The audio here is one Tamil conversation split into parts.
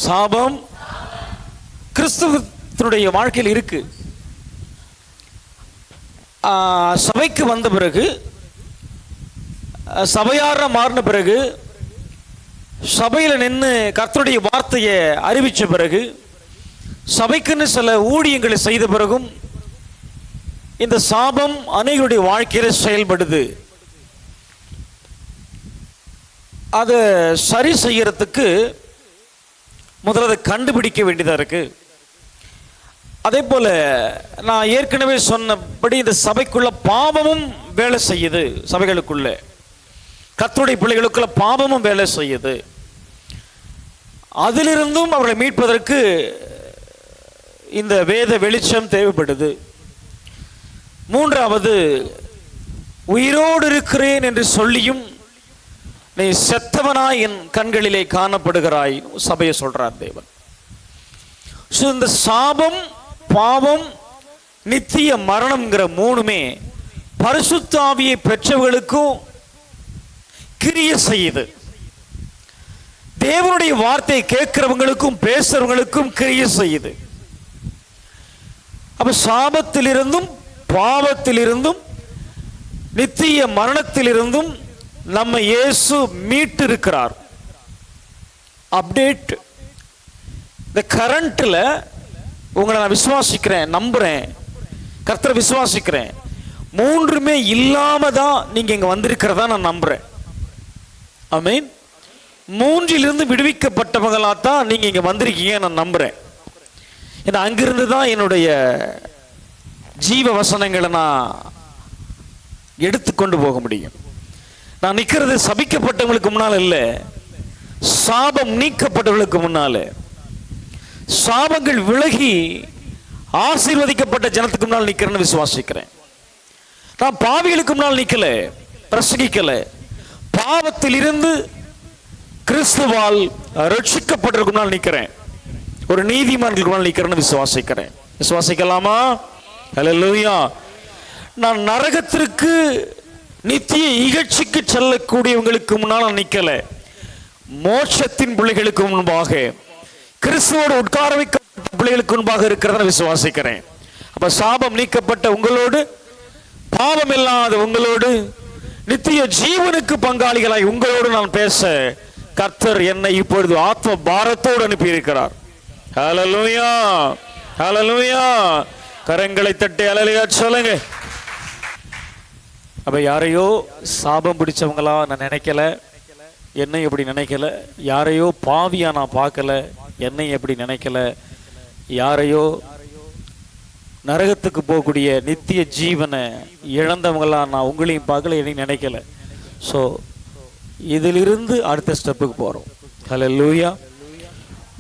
சாபம் கிறிஸ்துவனுடைய வாழ்க்கையில் இருக்கு. சபைக்கு வந்த பிறகு, சபையார மாறின பிறகு, சபையில் நின்று கர்த்தருடைய வார்த்தையை அறிவித்த பிறகு, சபைக்குன்னு சில ஊழியங்களை செய்த பிறகும் இந்த சாபம் அநேகருடைய வாழ்க்கையில் செயல்படுது. அதை சரி செய்யறதுக்கு முதல்ல அதை கண்டுபிடிக்க வேண்டியதாக இருக்கு. அதே போல நான் ஏற்கனவே சொன்னபடி இந்த சபைக்குள்ள பாவமும் வேலை செய்யுது. சபைகளுக்குள்ள கர்த்தருடைய பிள்ளைகளுக்குள்ள பாவமும் வேலை செய்யுது. அதிலிருந்தும் அவர்களை மீட்பதற்கு இந்த வேத வெளிச்சம் தேவைப்படுது. மூன்றாவது, உயிரோடு இருக்கிறேன் என்று சொல்லியும் நீ செத்தவனாய் என் கண்களிலே காணப்படுகிறாய் சபையை சொல்றார் தேவன். இந்த சாபம், பாவம், நித்திய மரணம்ங்கிற மூணுமே பரிசுத்த ஆவியை பெற்றவர்களுக்கும் கிரிய செய்யுது. தேவனுடைய வார்த்தையை கேட்கிறவங்களுக்கும் பேசுறவங்களுக்கும் கிரிய செய்யுது. அப்ப சாபத்திலிருந்தும் பாவத்திலிருந்தும் நித்திய மரணத்திலிருந்தும் நம்ம இயேசு மீட்டு இருக்கிறார். அப்டேட். இந்த கரண்ட்ல உங்களை நான் விசுவாசிக்கிறேன், நம்புறேன், கர்த்தரை விசுவாசிக்கிறேன். மூன்றுமே இல்லாம தான் நீங்க இங்க வந்திருக்கிறதா நான் நம்புறேன். ஆமென். மூன்றிலிருந்து விடுவிக்கப்பட்டவங்களா தான் நீங்க இங்க வந்திருக்கீங்க நான் நம்புறேன். ஏன்னா அங்கிருந்து தான் என்னுடைய ஜீவ வசனங்களை நான் எடுத்துக்கொண்டு போக முடியும். நான் நிற்கிறது சபிக்கப்பட்டவங்களுக்கு முன்னால் இல்லை, சாபம் நீக்கப்பட்டவர்களுக்கு முன்னால. சாபங்கள் விலகி ஆசீர்வதிக்கப்பட்ட ஜனத்துக்கு முன்னால் நிற்கிறேன்னு விசுவாசிக்கிறேன். நான் பாவிகளுக்கு முன்னால் நிற்கல, பிரசங்கிக்கல. பாவத்தில் இருந்து கிறிஸ்துவால் ரட்சிக்கப்பட்டவர்களுக்கு முன்னால் நிற்கிறேன். ஒரு நீதிமான்களுக்கு முன்னால் நிற்கிறேன்னு விசுவாசிக்கிறேன். விசுவாசிக்கலாமா? ஹல்லேலூயா. நான் நரகத்திற்கு நித்திய இகழ்ச்சிக்கு செல்லக்கூடியவங்களுக்கு முன்னால் நான் நிற்கல, மோட்சத்தின் பிள்ளைகளுக்கு முன்பாக, கிறிஸ்துவோடு உட்கார வைக்கப்பட்ட பிள்ளைகளுக்கு முன்பாக இருக்கிறத விசுவாசிக்கிறேன். அப்ப சாபம் நீக்கப்பட்ட உங்களோடு, பாவம் இல்லாத உங்களோடு, நித்திய ஜீவனுக்கு பங்காளிகளாய் உங்களோடு நான் பேச கர்த்தர் என்னை இப்பொழுது ஆத்ம பாரத்தோடு அனுப்பி இருக்கிறார். ஹல்லேலூயா, ஹல்லேலூயா. கரங்களை தட்டி ஹல்லேலூயா சொல்லுங்க. அப்ப யாரையோ சாபம் பிடிச்சவங்களா நான் நினைக்கல, என்னை எப்படி நினைக்கல. யாரையோ பாவியா நான் பார்க்கல, என்னை எப்படி நினைக்கல. யாரையோ நரகத்துக்கு போகக்கூடிய நித்திய ஜீவனை இழந்தவங்களா நான் உங்களையும் பார்க்கல, என்னையும் நினைக்கல. ஸோ இதிலிருந்து அடுத்த ஸ்டெப்புக்கு போறோம். ஹல்லேலூயா.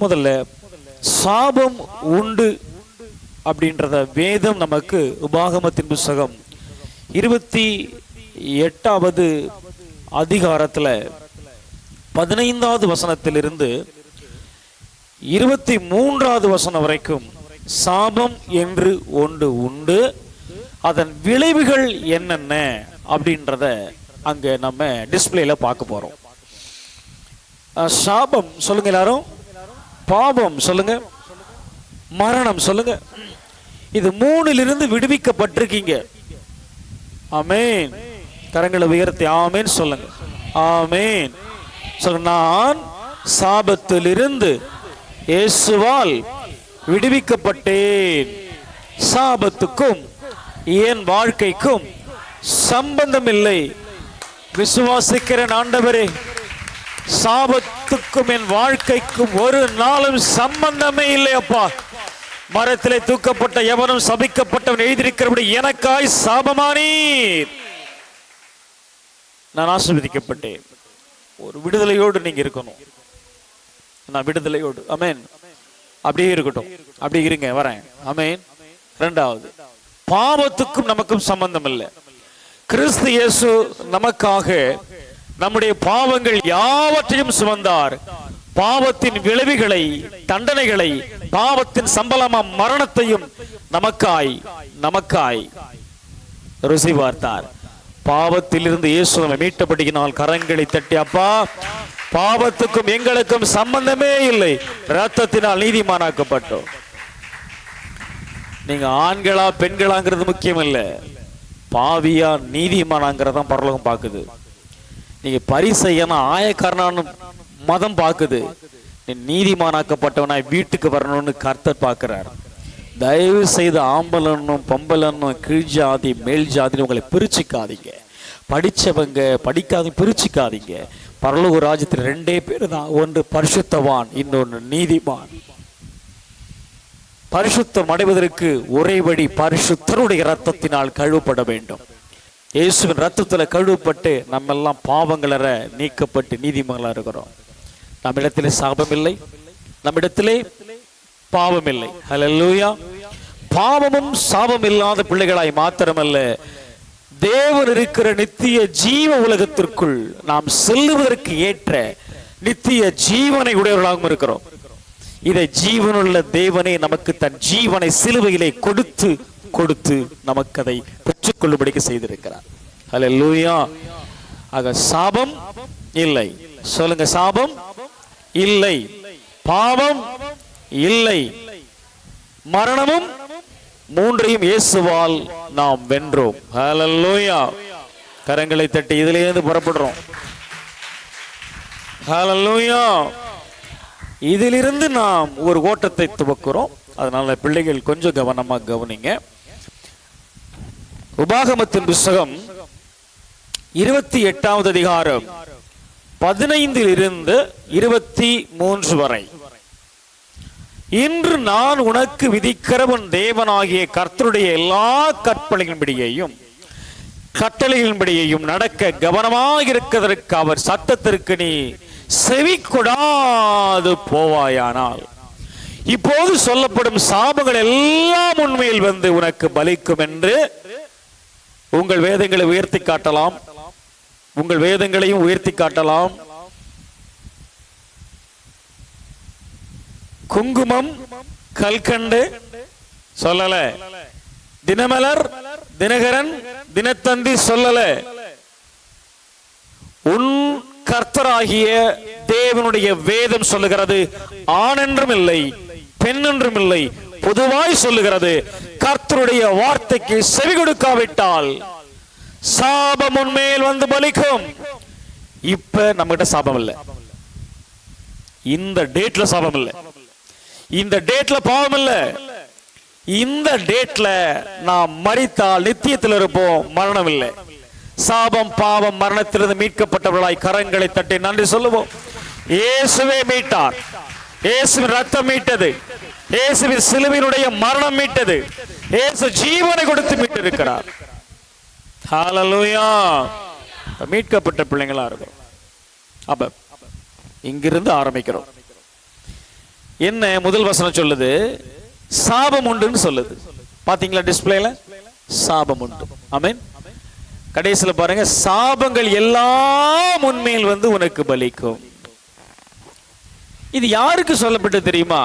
முதல்ல சாபம் உண்டு அப்படின்றத வேதம் நமக்கு உபாகமத்தின் புத்தகம் 28வது அதிகாரத்தில் 15வது வசனத்திலிருந்து 23வது வசனம் வரைக்கும் சாபம் என்று ஒன்று உண்டு, அதன் விளைவுகள் என்னென்ன அப்படின்றத அங்க நம்ம டிஸ்பிளேல பார்க்க போறோம். சாபம் சொல்லுங்க எல்லாரும், பாவம் சொல்லுங்க, மரணம் சொல்லுங்க. இது மூணிலிருந்து விடுவிக்கப்பட்டிருக்கீங்க. ஆமென். கரங்களை உயர்த்தி ஆமென் சொல்லுங்க. ஆமென் சொல்லுங்க. நான் சாபத்திலிருந்து இயேசுவால் விடுவிக்கப்பட்டேன். சாபத்துக்கும் என் வாழ்க்கைக்கும் சம்பந்தம் இல்லை. விசுவாசிக்கிற ஆண்டவரே, சாபத்துக்கும் என் வாழ்க்கைக்கும் ஒரு நாளும் சம்பந்தமே இல்லை அப்பா. மரத்திலே தூக்கப்பட்ட எவனும் சபிக்கப்பட்டவன் எழுதியிருக்கிறபடி எனக்காய் சாபமானீர். நான் ஆசீர்வதிக்கப்பட்டேன். ஒரு விடுதலையோடு நீங்க இருக்கணும். நான் விடுதலையோடு. ஆமென். அப்படியே இருக்கட்டும், அப்படியே இருங்க, வரேன். ஆமென். இரண்டாவது, பாவத்துக்கும் நமக்கும் சம்பந்தம் இல்லை. கிறிஸ்து இயேசு நமக்காக நம்முடைய பாவங்கள் யாவற்றையும் சுமந்தார். பாவத்தின் விளைவுகளை, தண்டனைகளை, பாவத்தின் சம்பளமா மரணத்தையும் நமக்காய் ருசி பார்த்தார். பாவத்திலிருந்து இயேசு நம்மை மீட்டபடியினால் கரங்களை தட்டி அப்பா பாவத்துக்கும் எங்களுக்கும் சம்பந்தமே இல்லை, இரத்தத்தினால் நீதிமானாக்கப்பட்டோம். நீங்க ஆண்களா பெண்களாங்கிறது முக்கியம் இல்லை, பாவியா நீதிமானாங்கிறதான் பரலோகம் பார்க்குது. நீங்க பரிசையனா ஆயக்காரனான்னு மதம் பார்க்குது, நீ நீதிமானாக்கப்பட்டவனாய் வீட்டுக்கு வரணும்னு கர்த்தர் பார்க்கிறார். தயவு செய்து ஆம்பலன்னும் பொம்பலன்னும் கீழ் ஜாதி மேல் ஜாதின்னு உங்களை பிரிச்சுக்காதீங்க. படிச்சவங்க படிக்காத பிரிச்சுக்காதீங்க. பரலோக ராஜ்யத்தில் 2 பேர் தான், ஒன்று பரிசுத்தவான், இன்னொன்று நீதிமான். பரிசுத்தம் அடைவதற்கு ஒரே வழி பரிசுத்தருடைய இரத்தத்தினால் கழுவப்பட வேண்டும். இயேசுவின் இரத்தத்தில் கழுவப்பட்டு நம்ம எல்லாம் பாவங்களற நீக்கப்பட்டு நீதிமங்களா இருக்கிறோம். நம்மிடத்திலே சாபம் இல்லை, நம்மிடத்திலே பாவம் இல்லை. ஹல்லேலூயா. பாவமும் சாபம் இல்லாத பிள்ளைகளாய் மாத்திரமல்ல, தேவன் இருக்கிற நித்திய ஜீவ உலகத்திற்குள் நாம் செல்லுவதற்கு ஏற்ற நித்திய ஜீவனை உடையவர்களாகவும் இருக்கிறோம். இதை ஜீவனுள்ள தேவனே நமக்கு தன் ஜீவனை சிலுவையிலே கொடுத்து கொடுத்து நமக்கு அதை பெற்றுக்கொள்ளும்படிக்கு செய்திருக்கிறார். ஹல்லேலூயா. ஆக சாபம் இல்லை. சொல்லுங்க, சாபம் இல்லை, பாவம் இல்லை, மரணமும், 3ஐயும் இயேசுவால் நாம் வென்றோம். ஹல்லேலூயா. கரங்களை தட்டி இதிலிருந்து புறப்படுறோம். ஹல்லேலூயா. இதிலிருந்து நாம் ஒரு ஓட்டத்தை துவக்குறோம். அதனால பிள்ளைகள் கொஞ்சம் கவனமா கவனிங்க. உபாகமத்தின் புத்தகம் 28வது அதிகாரம் 15 23 வரை. இன்று நான் உனக்கு விதிக்கிறவன் தேவனாகிய கர்த்தருடைய எல்லா கற்பனைகளின்படியையும் கட்டளைகளின்படியையும் நடக்க கவனமாக இருக்கிறதற்கு அவர் சட்டத்திற்கு நீ செவி கொடாது போவாயானால் இப்போது சொல்லப்படும் சாபங்கள் எல்லாம் உண்மையில் வந்து உனக்கு பலிக்கும் என்று உங்கள் வேதங்களை உயர்த்தி காட்டலாம். உங்கள் வேதங்களையும் உயர்த்தி காட்டலாம். குங்குமம் கல்கண்டு சொல்லல, தினமலர் தினகரன் தினத்தந்தி சொல்லல. உன் கர்த்தராகிய தேவனுடைய வேதம் சொல்லுகிறது, ஆண் என்றும் இல்லை பெண் என்றும் இல்லை, பொதுவாய் சொல்லுகிறது, கர்த்தருடைய வார்த்தைக்கு செவி கொடுக்காவிட்டால் சாபம் உன்மேல் வந்து பலிக்கும். இப்ப நம்ம கிட்ட சாபம் இல்லை, இந்த டேட்ல சாபம் இல்லை, இந்த டேட்ல பாவம் இல்லை. இந்த டேட்ல நாம் மரித்தால் நித்தியத்தில் இருப்போம், மரணம் இல்லை. சாபம் பாவம் மரணத்திலிருந்து மீட்கப்பட்டவர்களாய் கரங்களை தட்டி நன்றி சொல்லுவோம். இயேசுவே மீட்டார், இயேசுவின் ரத்தம் மீட்டது, இயேசுவின் சிலுவையினுடைய மரணம் மீட்டது, இயேசு ஜீவனை கொடுத்து மீட்டிருக்கிறார். ஹல்லேலூயா. மீட்கப்பட்ட பிள்ளைங்களா இருக்கும். அப்ப இங்கிருந்து ஆரம்பிக்கிறோம். என்ன முதல் வசனம் சொல்லுது? சாபம் உண்டுன்னு சொல்லுது. பாத்தீங்களா டிஸ்பிளேல? சாபம் உண்டு. ஆமென். கடைசியில் பாருங்க, சாபங்கள் எல்லாம் உன்மேல் வந்து உனக்கு பலிக்கும். இது யாருக்கு சொல்லப்பட்டு தெரியுமா?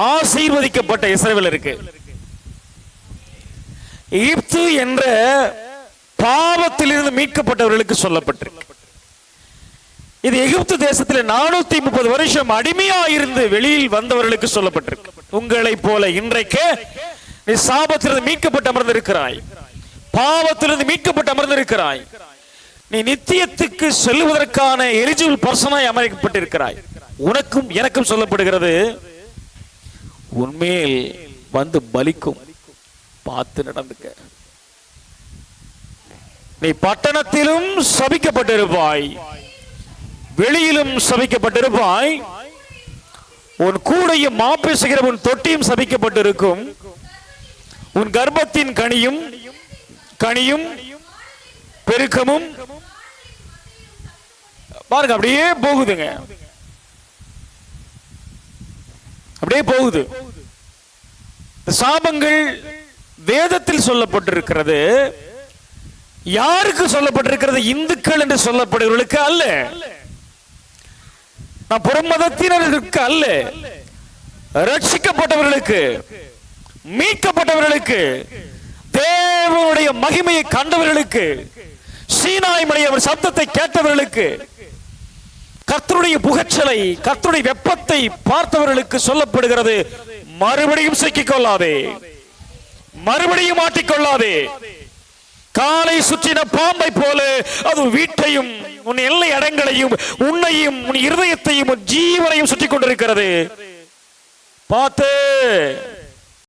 ஆசீர்வதிக்கப்பட்ட இஸ்ரவேலருக்கு. எகிப்து என்ற பாவத்திலிருந்து மீட்கப்பட்டவர்களுக்கு சொல்லப்பட்டிருக்கு. இது எகிப்து தேசத்தில் 430 வருஷம் அடிமையா இருந்து வெளியில் வந்தவர்களுக்கு சொல்லப்பட்டிருக்கு. உங்களை போல இன்றைக்கு நீ சாபத்திலிருந்து மீட்கப்பட்டு அமர்ந்திருக்கிறாய், பாவத்திலிருந்து மீட்கப்பட்டு அமர்ந்திருக்கிறாய். நீ நித்தியத்துக்கு செல்வதற்கான எலிஜிபிள் பர்சனாய் அமைக்கப்பட்டிருக்கிறாய். உனக்கும் எனக்கும் சொல்லப்படுகிறது, உன்மேல் வந்து பலிக்கும். பார்த்து நடந்துக்க. நீ பட்டணத்திலும் சபிக்கப்பட்டிருப்பாய், வெளியிலும் சபிக்கப்பட்டிருப்பாய். உன் கூடையும் மாப்பேசுகிற உன் தொட்டியும் சபிக்கப்பட்டிருக்கும். உன் கர்ப்பத்தின் கனியும் பெருக்கமும் பாருங்க, அப்படியே போகுதுங்க, அப்படியே போகுது. சாபங்கள் வேதத்தில் சொல்லப்பட்டிருக்கிறது. யாருக்கு சொல்லப்பட்டிருக்கிறது? இந்துக்கள் என்று சொல்லப்படுகிறவர்களுக்கு அல்ல, புறமதத்தினருக்கு அல்ல, ரட்சிக்கப்பட்டவர்களுக்கு, மீட்கப்பட்டவர்களுக்கு, தேவனுடைய மகிமையை கண்டவர்களுக்கு, சீனாய் மலை அவர் சத்தத்தை கேட்டவர்களுக்கு, கர்த்தருடைய புகச்சலை, கர்த்தருடைய வெப்பத்தை பார்த்தவர்களுக்கு சொல்லப்படுகிறது, மறுபடியும் சிக்கிக் கொள்ளாதே, மறுபடியும் மாட்டிக்கொள்ளாதே. காலை சுற்றின பாம்பை போல அது வீட்டையும் உன் எல்லை அடங்களையும் உன்னையும் உன் இருதயத்தையும் உன் ஜீவனையும் சுற்றி கொண்டிருக்கிறது. பார்த்து